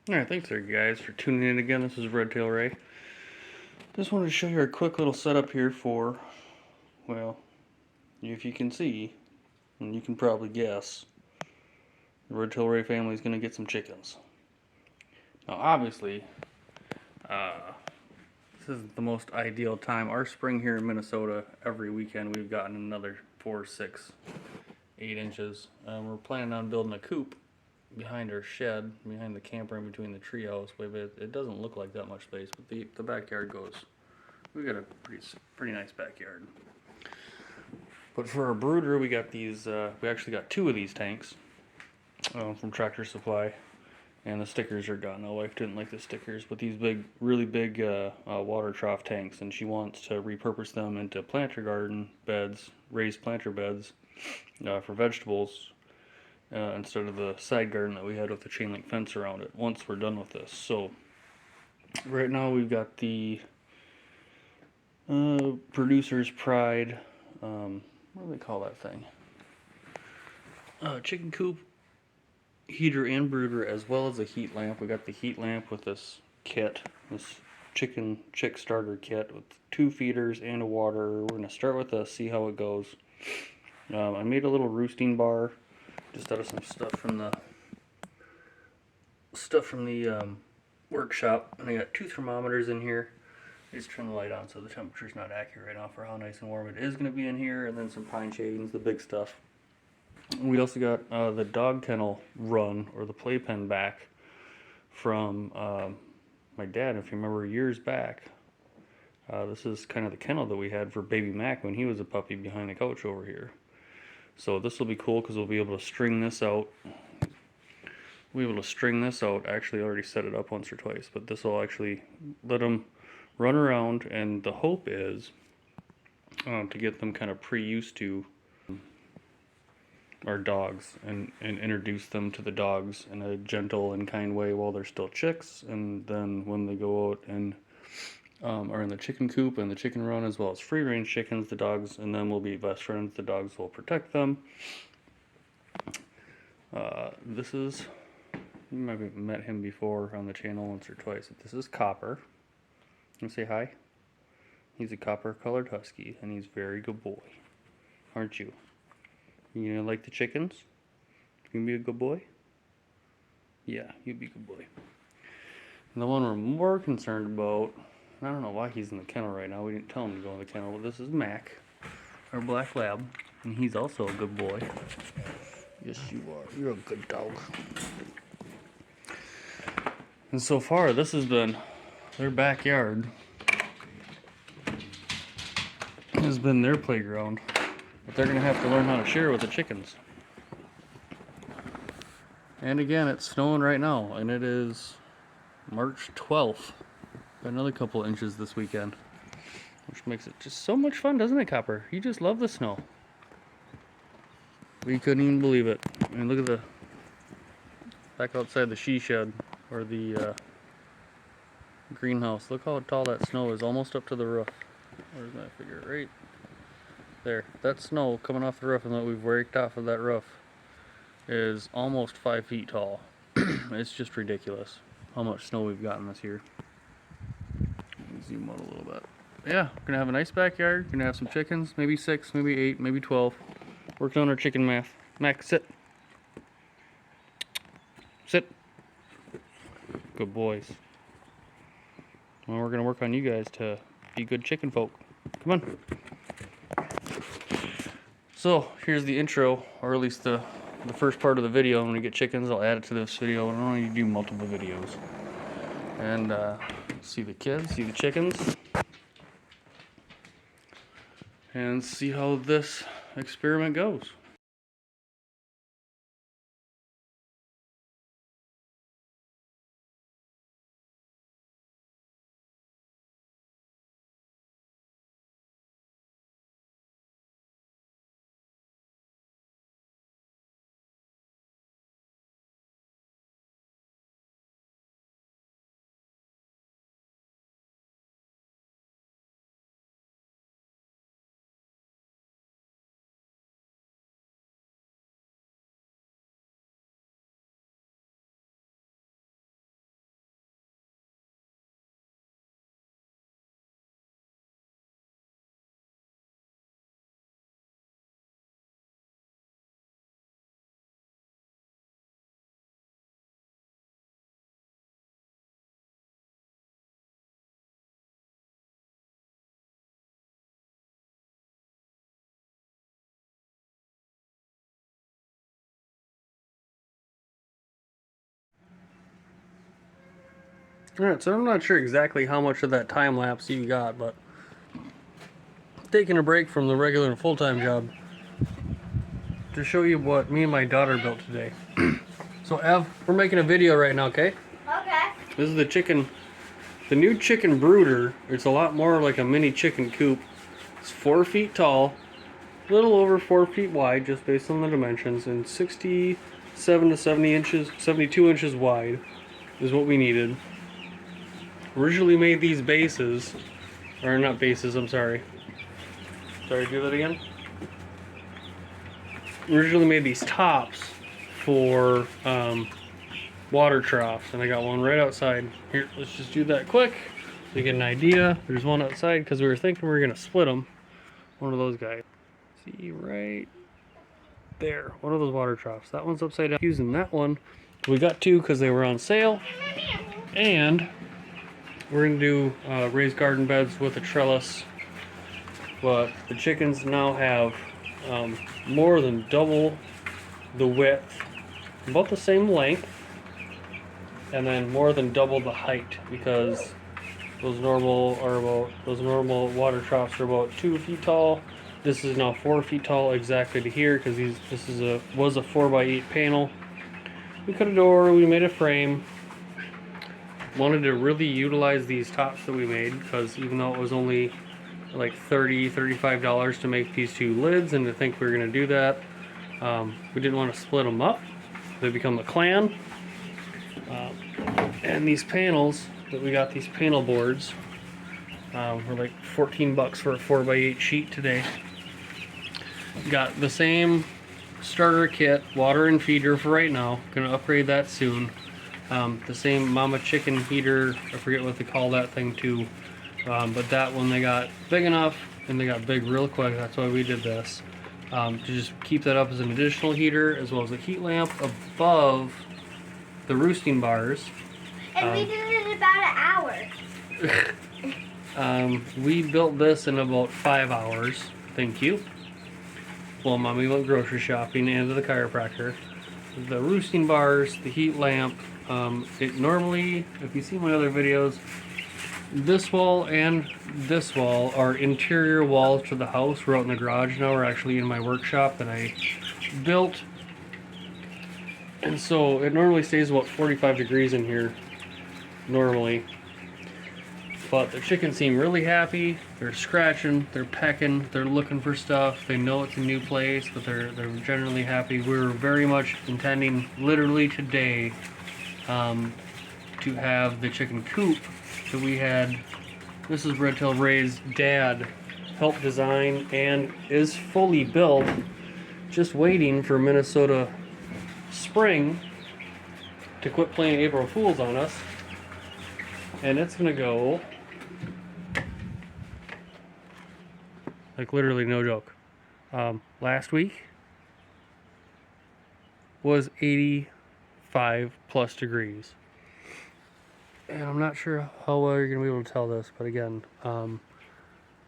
Alright, thanks there guys for tuning in again. This is RedTailRay. Just wanted to show you a quick little setup here for, well, if you can see, and you can probably guess, the RedTailRay family is going to get some chickens. Now obviously, this isn't the most ideal time. Our spring here in Minnesota, every weekend we've gotten another 4, 6, 8 inches. We're planning on building a coop behind our shed, behind the camper in between the treehouse. It doesn't look like that much space, but the backyard goes. We got a pretty nice backyard. But for our brooder, we got these. We actually got 2 of these tanks from Tractor Supply, and the stickers are gone. My wife didn't like the stickers, but these really big water trough tanks, and she wants to repurpose them into planter garden beds, raised planter beds for vegetables. Instead of the side garden that we had with the chain link fence around it once we're done with this. So right now we've got the Producer's Pride, what do they call that thing? Chicken coop, heater and brooder, as well as a heat lamp. We got the heat lamp with this kit, this chick starter kit with 2 feeders and a water. We're going to start with this, see how it goes. I made a little roosting bar just out of some stuff from the workshop, and I got 2 thermometers in here. I just turn the light on so the temperature's not accurate right now for how nice and warm it is going to be in here, and then some pine shavings, the big stuff. We also got the dog kennel run, or the playpen, back from my dad, if you remember years back. This is kind of the kennel that we had for baby Mac when he was a puppy behind the couch over here. So this will be cool because we'll be able to string this out. We'll be able to string this out. I actually already set it up once or twice, but this will actually let them run around, and the hope is to get them kind of pre-used to our dogs and introduce them to the dogs in a gentle and kind way while they're still chicks, and then when they go out and are in the chicken coop and the chicken run, as well as free range chickens, the dogs and them will be best friends. The dogs will protect them. This is, you might have met him before on the channel once or twice. This is Copper. Can you say hi? He's a copper colored husky, and he's a very good boy. Aren't you? You gonna like the chickens? You gonna be a good boy? Yeah, you'll be a good boy. And the one we're more concerned about, I don't know why he's in the kennel right now. We didn't tell him to go in the kennel, but this is Mac, our black lab, and he's also a good boy. Yes, you are. You're a good dog. And so far, this has been their backyard. Has been their playground, but they're gonna have to learn how to share with the chickens. And again, it's snowing right now, and it is March 12th. Got another couple inches this weekend, which makes it just so much fun, doesn't it, Copper? You just love the snow. We couldn't even believe it. I mean, look at the back outside the she shed, or the greenhouse. Look how tall that snow is, almost up to the roof. Where's my figure? Right there. That snow coming off the roof and that we've raked off of that roof is almost 5 feet tall. It's just ridiculous how much snow we've gotten this year. Let me zoom out a little bit. Yeah, we're gonna have a nice backyard. We're gonna have some chickens, maybe 6, maybe 8, maybe 12. Working on our chicken math. Mac, sit. Sit. Good boys. Well, we're gonna work on you guys to be good chicken folk. Come on. So here's the intro, or at least the first part of the video. When we get chickens, I'll add it to this video, and I don't need to do multiple videos. And see the kids, see the chickens, and see how this experiment goes. Alright, so I'm not sure exactly how much of that time lapse you got, but taking a break from the regular and full-time job to show you what me and my daughter built today. So Ev, we're making a video right now, okay? Okay. This is the new chicken brooder. It's a lot more like a mini chicken coop. It's 4 feet tall, a little over 4 feet wide, just based on the dimensions, and 67 to 70 inches, 72 inches wide is what we needed. Originally made these bases, or not bases, I'm sorry. Sorry, do that again. Originally made these tops for water troughs, and I got one right outside. Here, let's just do that quick so you get an idea. There's one outside because we were thinking we were gonna split them. One of those guys. See right there, one of those water troughs. That one's upside down. Using that one, we got two because they were on sale, and we're gonna do raised garden beds with a trellis. But the chickens now have more than double the width, about the same length, and then more than double the height, because those normal water troughs are about 2 feet tall. This is now 4 feet tall exactly to here, because this was a 4x8 panel. We cut a door, we made a frame. Wanted to really utilize these tops that we made, because even though it was only like $35 to make these two lids, and to think we were going to do that, we didn't want to split them up. They become a clan. And these panels that we got, these panel boards, were like 14 bucks for a 4x8 sheet today. Got the same starter kit, water and feeder for right now. Gonna upgrade that soon. The same mama chicken heater, I forget what they call that thing too. But that one, they got big enough, and they got big real quick. That's why we did this. To just keep that up as an additional heater, as well as a heat lamp above the roosting bars. And we did it in about an hour. We built this in about 5 hours. Thank you. Well, Mommy went grocery shopping and to the chiropractor. The roosting bars, the heat lamp. It normally, if you see my other videos, this wall and this wall are interior walls to the house. We're out in the garage now. We're actually in my workshop that I built. And so it normally stays about 45 degrees in here, normally. But the chickens seem really happy. They're scratching, they're pecking, they're looking for stuff. They know it's a new place, but they're generally happy. We're very much intending, literally today, to have the chicken coop that we had. This is RedTailRay's dad helped design and is fully built, just waiting for Minnesota spring to quit playing April Fools on us. And it's gonna go, like, literally no joke. Last week was 85 plus degrees. And I'm not sure how well you're going to be able to tell this, but again,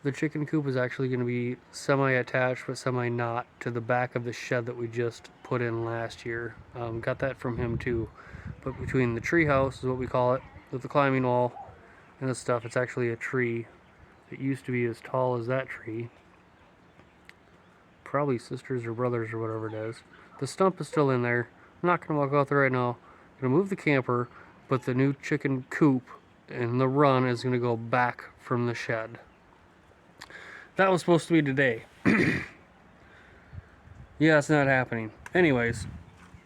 the chicken coop is actually going to be semi-attached but semi-not to the back of the shed that we just put in last year. Got that from him too. But between the tree house, is what we call it, with the climbing wall and this stuff, it's actually a tree. It used to be as tall as that tree. Probably sisters or brothers or whatever it is. The stump is still in there. I'm not going to walk out there right now. I'm going to move the camper, but the new chicken coop and the run is going to go back from the shed. That was supposed to be today. Yeah, it's not happening. Anyways,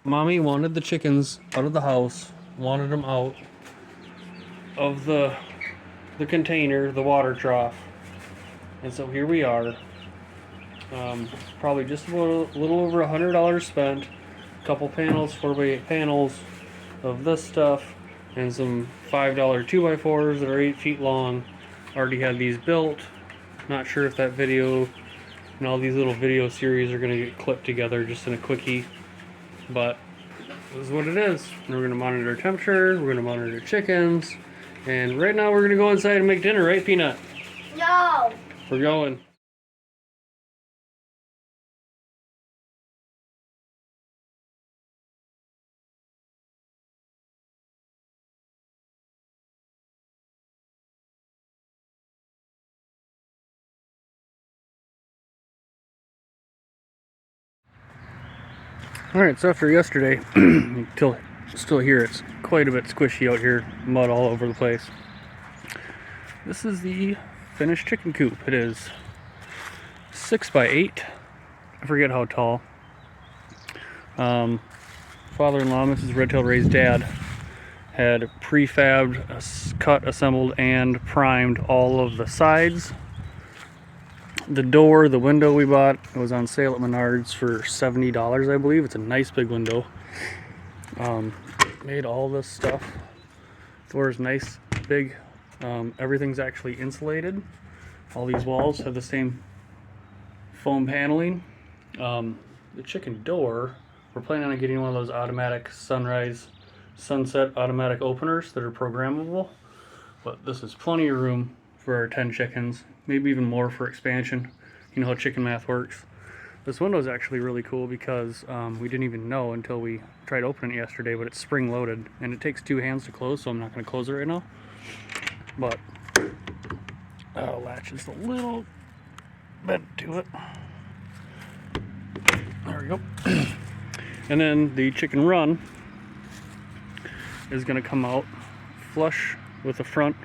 Mommy wanted the chickens out of the house, wanted them out of the container, the water trough. And so here we are. Probably just a little over $100 spent. A couple panels, 4x8 panels of this stuff, and some $5 2x4s that are 8 feet long. Already had these built. Not sure if that video and all these little video series are going to get clipped together just in a quickie, but this is what it is. And we're going to monitor temperature, we're going to monitor chickens, and right now we're going to go inside and make dinner, right, Peanut? No. We're going. Alright, so after yesterday, still here, it's quite a bit squishy out here, mud all over the place. This is the finished chicken coop. It is 6 by 8. I forget how tall. Father-in-law, Mrs. RedTailRay's dad, had prefabbed, cut, assembled, and primed all of the sides. The door, the window we bought, it was on sale at Menards for $70, I believe. It's a nice big window. Made all this stuff. The door is nice, big. Everything's actually insulated. All these walls have the same foam paneling. The chicken door, we're planning on getting one of those automatic sunset automatic openers that are programmable. But this is plenty of room for our 10 chickens, maybe even more for expansion. You know how chicken math works. This window is actually really cool because we didn't even know until we tried opening it yesterday, but it's spring loaded and it takes 2 hands to close, so I'm not going to close it right now. But latch is a little bent to it. There we go. And then the chicken run is going to come out flush with the front.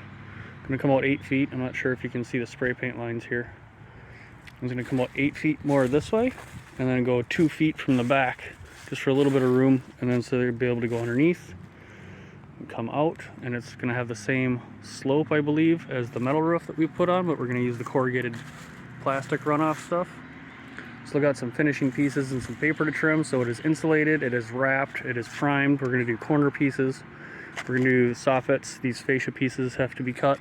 Going to come out 8 feet. I'm not sure if you can see the spray paint lines here. It's going to come out 8 feet more this way, and then go 2 feet from the back, just for a little bit of room, and then so they'll be able to go underneath and come out. And it's going to have the same slope, I believe, as the metal roof that we put on, but we're going to use the corrugated plastic runoff stuff. Still got some finishing pieces and some paper to trim, so it is insulated, it is wrapped, it is primed. We're going to do corner pieces. We're going to do soffits. These fascia pieces have to be cut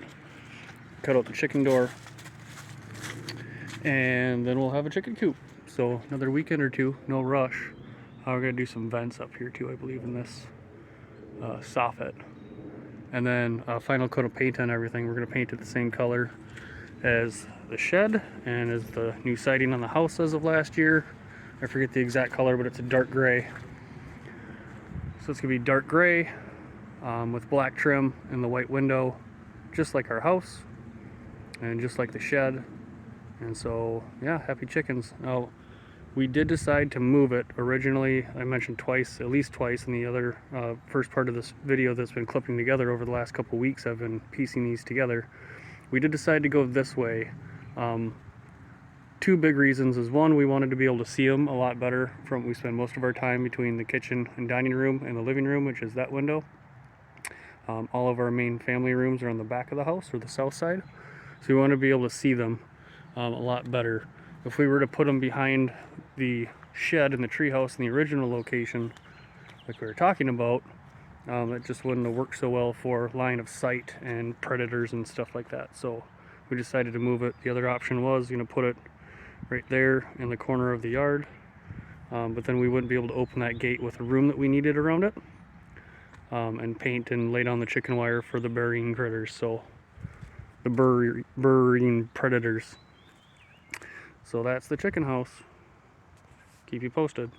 out the chicken door, and then we'll have a chicken coop. So another weekend or two, no rush. We're going to do some vents up here too, I believe, in this soffit. And then a final coat of paint on everything. We're going to paint it the same color as the shed and as the new siding on the house as of last year. I forget the exact color, but it's a dark gray. So it's going to be dark gray with black trim and the white window, just like our house and just like the shed. And so, yeah, happy chickens. Now, we did decide to move it. Originally, I mentioned twice, at least twice, in the other first part of this video that's been clipping together over the last couple weeks. I've been piecing these together. We did decide to go this way. 2 big reasons is, one, we wanted to be able to see them a lot better. We spend most of our time between the kitchen and dining room and the living room, which is that window. All of our main family rooms are on the back of the house, or the south side. So we want to be able to see them a lot better. If we were to put them behind the shed in the treehouse in the original location, like we were talking about, it just wouldn't have worked so well for line of sight and predators and stuff like that. So we decided to move it. The other option was, put it right there in the corner of the yard, but then we wouldn't be able to open that gate with the room that we needed around it, and paint and lay down the chicken wire for the burying critters. So the burying predators. So that's the chicken house. Keep you posted.